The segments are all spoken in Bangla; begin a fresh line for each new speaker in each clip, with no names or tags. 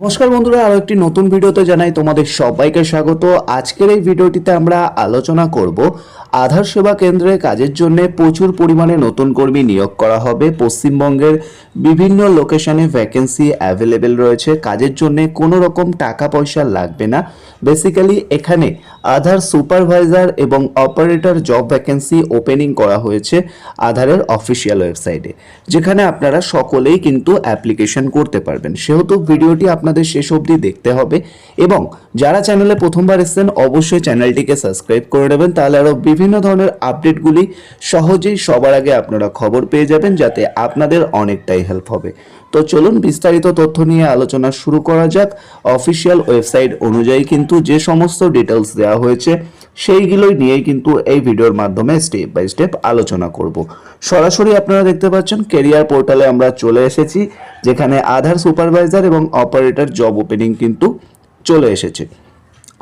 নমস্কার বন্ধুরা, আরো একটি নতুন ভিডিওতে জানাই তোমাদের সবাইকে স্বাগত। আজকের এই ভিডিওটিতে আমরা আলোচনা করব আধার সেবা কেন্দ্রে কাজের জন্য প্রচুর পরিমাণে নতুন কর্মী নিয়োগ করা হবে। পশ্চিমবঙ্গের বিভিন্ন লোকেশনে ভ্যাকেন্সি অ্যাভেলেবেল রয়েছে। কাজের জন্য কোনো রকম টাকা পয়সা লাগবে না। বেসিক্যালি এখানে আধার সুপারভাইজার এবং অপারেটর জব ভ্যাকেন্সি ওপেনিং করা হয়েছে আধারের অফিসিয়াল ওয়েবসাইটে, যেখানে আপনারা সকলেই কিন্তু অ্যাপ্লিকেশন করতে পারবেন। সেহেতু ভিডিওটি আপনাদের শেষ অবধি দেখতে হবে এবং যারা চ্যানেলে প্রথমবার এসেছেন অবশ্যই চ্যানেলটিকে সাবস্ক্রাইব করে নেবেন, তাহলে আরও বিভিন্ন ধরনের আপডেটগুলি সহজেই সবার আগে আপনারা খবর পেয়ে যাবেন, যাতে আপনাদের অনেকটাই হেল্প হবে। তো চলুন বিস্তারিত তথ্য নিয়ে আলোচনা শুরু করা যাক। অফিসিয়াল ওয়েবসাইট অনুযায়ী কিন্তু যে সমস্ত ডিটেলস দেওয়া হয়েছে সেইগুলোই নিয়েই কিন্তু এই ভিডিওর মাধ্যমে স্টেপ বাই স্টেপ আলোচনা করব। সরাসরি আপনারা দেখতে পাচ্ছেন কেরিয়ার পোর্টালে আমরা চলে এসেছি, যেখানে আধার সুপারভাইজার এবং অপারেটর জব ওপেনিং কিন্তু চলে এসেছে।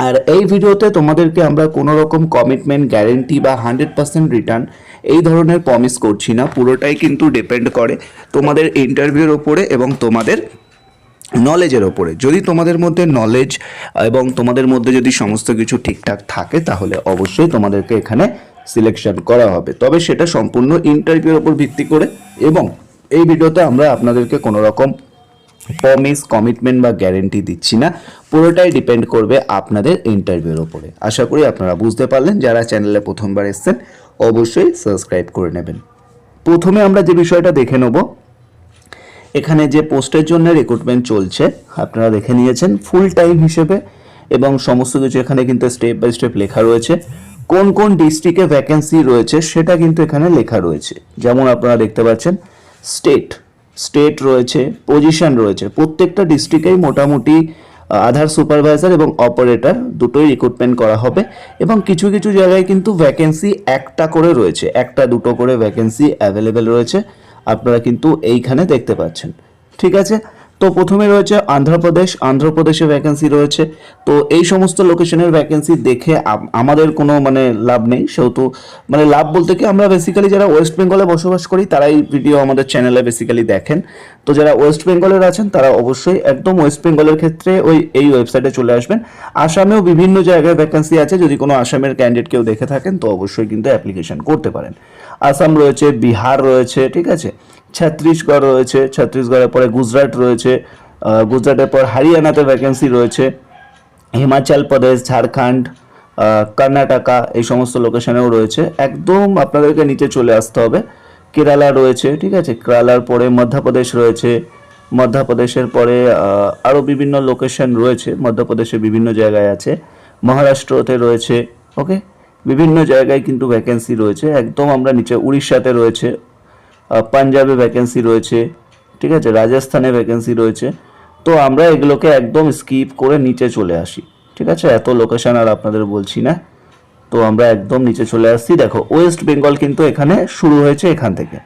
আর এই ভিডিওতে তোমাদেরকে আমরা কোনো রকম কমিটমেন্ট, গ্যারেন্টি বা 100% রিটার্ন এই ধরনের প্রমিস করছি না। পুরোটাই কিন্তু ডিপেন্ড করে তোমাদের ইন্টারভিউর ওপরে এবং তোমাদের নলেজের ওপরে। যদি তোমাদের মধ্যে নলেজ এবং তোমাদের মধ্যে যদি সমস্ত কিছু ঠিকঠাক থাকে, তাহলে অবশ্যই তোমাদেরকে এখানে সিলেকশন করা হবে। তবে সেটা সম্পূর্ণ ইন্টারভিউর ওপর ভিত্তি করে, এবং এই ভিডিওতে আমরা আপনাদেরকে কোনো রকম প্রমিস, কমিটমেন্ট বা গ্যারেন্টি দিচ্ছি না। পুরোটাই ডিপেন্ড করবে আপনাদের ইন্টারভিউর ওপরে। আশা করি আপনারা বুঝতে পারলেন। যারা চ্যানেলে প্রথমবার এসেছেন অবশ্যই সাবস্ক্রাইব করে নেবেন। প্রথমে আমরা যে বিষয়টা দেখে নেব, এখানে যে পোস্টের জন্য রিক্রুটমেন্ট চলছে আপনারা দেখে নিয়েছেন ফুল টাইম হিসেবে, এবং সমস্ত কিছু এখানে কিন্তু স্টেপ বাই স্টেপ লেখা রয়েছে। কোন কোন ডিস্ট্রিক্টে ভ্যাকেন্সি রয়েছে সেটা কিন্তু এখানে লেখা রয়েছে। যেমন আপনারা দেখতে পাচ্ছেন স্টেট রয়েছে, পজিশন রয়েছে। প্রত্যেকটা ডিস্ট্রিক্টেই মোটামুটি আধার সুপারভাইজার এবং অপারেটর দুটোই রিক্রুটমেন্ট করা হবে, এবং কিছু কিছু জায়গায় কিন্তু ভ্যাকেন্সি একটা করে রয়েছে, একটা দুটো করে ভ্যাকেন্সি অ্যাভেলেবেল রয়েছে। আপনারা কিন্তু এইখানে দেখতে পাচ্ছেন। ঠিক আছে, তো প্রথমে রয়েছে আন্ধ্রপ্রদেশে ভ্যাকেন্সি রয়েছে। তো এই সমস্ত লোকেশনের ভ্যাকেন্সি দেখে আমাদের কোনো লাভ নেই। সেহেতু লাভ বলতে কি, আমরা বেসিক্যালি যারা ওয়েস্ট বেঙ্গলে বসবাস করি তারাই ভিডিও আমাদের চ্যানেলে বেসিক্যালি দেখেন। তো যারা ওয়েস্ট বেঙ্গলের আছেন তারা অবশ্যই একদম ওয়েস্ট বেঙ্গলের ক্ষেত্রে এই ওয়েবসাইটে চলে আসবেন। আসামেও বিভিন্ন জায়গায় ভ্যাকেন্সি আছে। যদি কোনো আসামের ক্যান্ডিডেট কেউ দেখে থাকেন তো অবশ্যই কিন্তু অ্যাপ্লিকেশন করতে পারেন। আসাম রয়েছে, বিহার রয়েছে, ঠিক আছে, ছত্তিশগড় রয়েছে, ছত্তিশগড়ের পরে গুজরাট রয়েছে, গুজরাটের পর হরিয়ানাতে ভ্যাকেন্সি রয়েছে, হিমাচল প্রদেশ, ঝাড়খণ্ড, কর্ণাটকা এই সমস্ত লোকেশনেও রয়েছে। একদম আপনাদেরকে নিচে চলে আসতে হবে। কেরালা রয়েছে, ঠিক আছে, কেরালার পরে মধ্যপ্রদেশ রয়েছে, মধ্যপ্রদেশের পরে আরও বিভিন্ন লোকেশন রয়েছে। মধ্যপ্রদেশে বিভিন্ন জায়গায় আছে, মহারাষ্ট্রতে রয়েছে। ওকে, বিভিন্ন জায়গায় কিন্তু ভ্যাকেন্সি রয়েছে। একদম আমরা নিচে উড়িষ্যাতে রয়েছে, পাঞ্জাবে ভ্যাকেন্সি রয়েছে, ঠিক আছে, রাজস্থানে ভ্যাকেন্সি রয়েছে। তো আমরা এগুলোকে একদম স্কিপ করে নিচে চলে আসি। ঠিক আছে, এত লোকেশন আর আপনাদের বলছি না। তো আমরা একদম নিচে চলে আসছি। দেখো, ওয়েস্ট বেঙ্গল কিন্তু এখানে শুরু হয়েছে এখান থেকে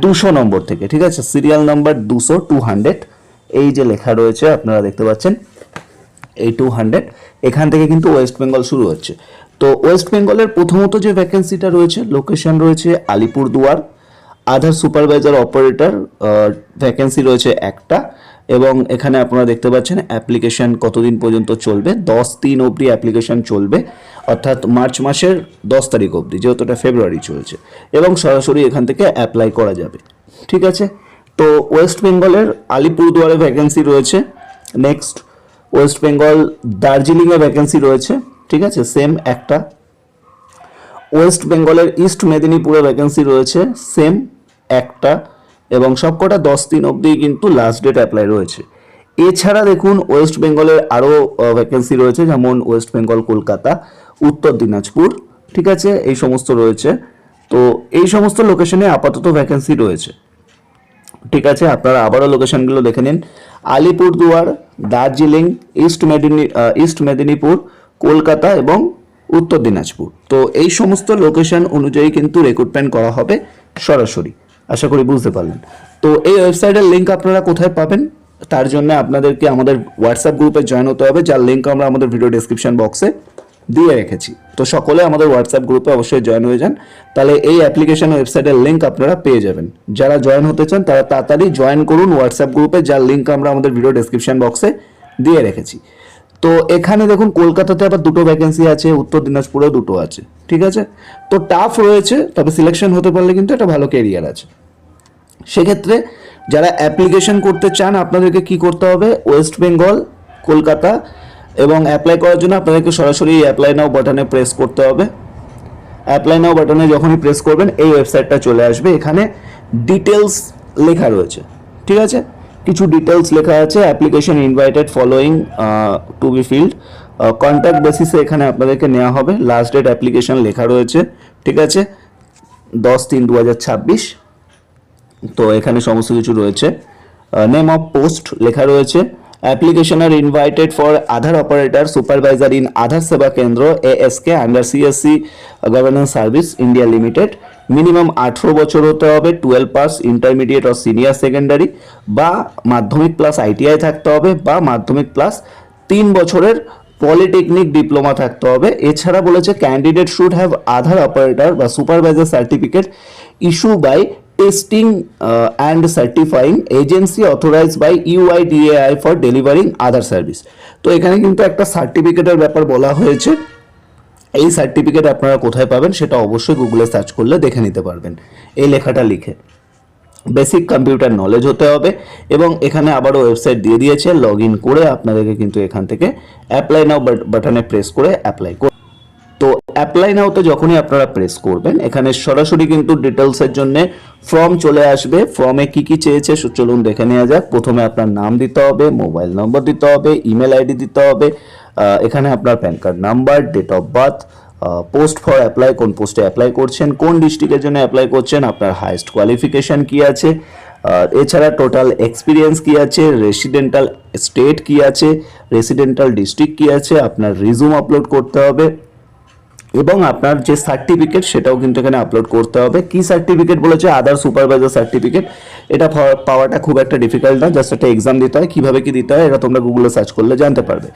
200 নম্বর থেকে। ঠিক আছে, সিরিয়াল নাম্বার 200 এই যে লেখা রয়েছে আপনারা দেখতে পাচ্ছেন, এই 200 এখান থেকে কিন্তু ওয়েস্ট বেঙ্গল শুরু হচ্ছে। তো ওয়েস্ট বেঙ্গলের প্রথমত যে ভ্যাকেন্সিটা রয়েছে, লোকেশন রয়েছে আলিপুরদুয়ার। আধার সুপারভাইজার অপারেটর ভ্যাকেন্সি রয়েছে একটা, এবং এখানে আপনারা দেখতে পাচ্ছেন অ্যাপ্লিকেশন কতদিন পর্যন্ত চলবে, 10/3 অবধি অ্যাপ্লিকেশন চলবে, অর্থাৎ মার্চ মাসের 10 তারিখ অবধি, যেহেতু এটা ফেব্রুয়ারি চলছে, এবং সরাসরি এখান থেকে অ্যাপ্লাই করা যাবে। ঠিক আছে, তো ওয়েস্ট বেঙ্গলের আলিপুরদুয়ারে ভ্যাকেন্সি রয়েছে। নেক্সট, ওয়েস্ট বেঙ্গল দার্জিলিংয়ে ভ্যাকেন্সি রয়েছে, ঠিক আছে, সেম একটা। ওয়েস্ট বেঙ্গলের ইস্ট মেদিনীপুরে ভ্যাকেন্সি রয়েছে, সেম একটা, এবং সবকটা 10/3 অবধি কিন্তু লাস্ট ডেট অ্যাপ্লাই রয়েছে। এছাড়া দেখুন ওয়েস্ট বেঙ্গলের আরও ভ্যাকেন্সি রয়েছে, যেমন ওয়েস্ট বেঙ্গল কলকাতা, উত্তর দিনাজপুর, ঠিক আছে, এই সমস্ত রয়েছে। তো এই সমস্ত লোকেশনে আপাতত ভ্যাকেন্সি রয়েছে। ঠিক আছে, আপনারা আবারও লোকেশনগুলো দেখে নিন। আলিপুরদুয়ার, দার্জিলিং, ইস্ট মেদিনীপুর, কলকাতা এবং উত্তর দিনাজপুর। তো এই সমস্ত লোকেশন অনুযায়ী কিন্তু রিক্রুটমেন্ট করা হবে সরাসরি। আশা করি বুঝতে পারলেন। তো এই ওয়েবসাইটের লিঙ্ক আপনারা কোথায় পাবেন, তার জন্য আপনাদেরকে আমাদের হোয়াটসঅ্যাপ গ্রুপে জয়েন হতে হবে, যার লিঙ্ক আমরা আমাদের ভিডিও ডেসক্রিপশন বক্সে দিয়ে রেখেছি। তো সকলে আমাদের হোয়াটসঅ্যাপ গ্রুপে অবশ্যই জয়েন হয়ে যান, তাহলে এই অ্যাপ্লিকেশন ওয়েবসাইটের লিঙ্ক আপনারা পেয়ে যাবেন। যারা জয়েন হতে চান তারা তাড়াতাড়ি জয়েন করুন হোয়াটসঅ্যাপ গ্রুপে, যার লিঙ্ক আমরা আমাদের ভিডিও ডেসক্রিপশন বক্সে দিয়ে রেখেছি। তো এখানে দেখুন কলকাতাতে আবার 2টো ভ্যাকেন্সি আছে, উত্তর দিনাজপুরেও 2টো আছে, ঠিক আছে। তো টাফ রয়েছে, তবে সিলেকশন হতে পারলে কিন্তু একটা ভালো ক্যারিয়ার আছে। সেক্ষেত্রে যারা অ্যাপ্লিকেশন করতে চান আপনাদেরকে কি করতে হবে, ওয়েস্ট বেঙ্গল, কলকাতা, এবং অ্যাপ্লাই করার জন্য আপনাদেরকে সরাসরি অ্যাপ্লাই নাও বাটনে প্রেস করতে হবে। অ্যাপ্লাই নাও বাটনে যখনই প্রেস করবেন এই ওয়েবসাইটটা চলে আসবে। এখানে ডিটেলস লেখা রয়েছে, ঠিক আছে, কিছু ডিটেলস লেখা আছে। Application invited following to be filled, contact বেসিসে এখানে আপনাদেরকে নেওয়া হবে। লাস্ট ডেট অ্যাপ্লিকেশন লেখা রয়েছে, ঠিক আছে, 10/3/2026। তো এখানে সমস্ত কিছু রয়েছে। নেম অফ পোস্ট লেখা রয়েছে। Application are invited for Aadhaar operator supervisor in Aadhaar Seva Kendra ASK under CSC governance service India limited. Minimum 18 বছর হতে হবে, 12 পাস ইন্টারমিডিয়েট ও সিনিয়র সেকেন্ডারি বা মাধ্যমিক প্লাস ITI থাকতে হবে, বা মাধ্যমিক প্লাস 3 বছরের পলিটেকনিক ডিপ্লোমা থাকতে হবে। এছাড়া বলেছে candidate should have Aadhaar operator বা supervisor certificate issue by testing and certifying agency authorised by UIDAI for delivering Aadhaar service. তো এখানে কিন্তু একটা সার্টিফিকেটের ব্যাপার বলা হয়েছে। এই সার্টিফিকেট আপনারা কোথায় পাবেন সেটা অবশ্যই গুগলে সার্চ করলে দেখে নিতে পারবেন। এই লেখাটা লিখে বেসিক কম্পিউটার নলেজ হতে হবে, এবং এখানে আবারও ওয়েবসাইট দিয়ে দিয়েছে, লগ ইন করে আপনাদেরকে কিন্তু এখান থেকে অ্যাপ্লাই নাও বাটনে প্রেস করে অ্যাপ্লাই করুন। তো অ্যাপ্লাই নাওতে যখনই আপনারা প্রেস করবেন এখানে সরাসরি কিন্তু ডিটেলসের জন্য ফর্ম চলে আসবে। ফর্মে কি কি চেয়েছে চলুন দেখে নেওয়া যাক। প্রথমে আপনার নাম দিতে হবে, মোবাইল নম্বর দিতে হবে, ইমেল আইডি দিতে হবে, এখানে আপনার PAN card number, date of birth, post for apply, কোন পোস্টে অ্যাপ্লাই করছেন, কোন ডিস্ট্রিক্টের জন্য অ্যাপ্লাই করছেন, আপনার হাইয়েস্ট কোয়ালিফিকেশন কি আছে, এছাড়া টোটাল এক্সপিরিয়েন্স কি আছে, রেসিডেন্টাল স্টেট কি আছে, রেসিডেন্টাল ডিস্ট্রিক্ট কি আছে, আপনার রিজুম আপলোড করতে হবে, এবং আপনার যে সার্টিফিকেট সেটাও কিন্তু এখানে আপলোড করতে হবে। কি সার্টিফিকেট বলেছে, আদার সুপারভাইজার সার্টিফিকেট। এটা পাওয়াটা খুব একটা ডিফিকাল্ট না, জাস্ট একটা এক্সাম দিতে হয়। কিভাবে কি দিতে হয় এটা তোমরা গুগলে সার্চ করলে জানতে পারবে।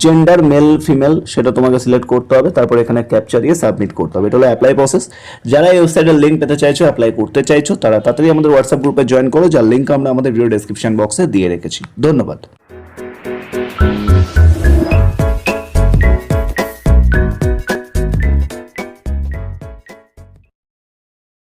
জেন্ডার মেল ফিমেল সেটা তোমাকে সিলেক্ট করতে হবে, তারপর এখানে ক্যাপচা দিয়ে সাবমিট করতে হবে। এটা হলো অ্যাপ্লাই প্রসেস। যারা এই ওয়েবসাইটের লিঙ্ক পেতে চাইছো, অ্যাপ্লাই করতে চাইছো, তারা তাড়াতাড়ি আমাদের হোয়াটসঅ্যাপ গ্রুপে জয়েন করো, যার লিঙ্ক আমরা আমাদের ভিডিও ডেসক্রিপশন বক্সে দিয়ে রেখেছি। ধন্যবাদ।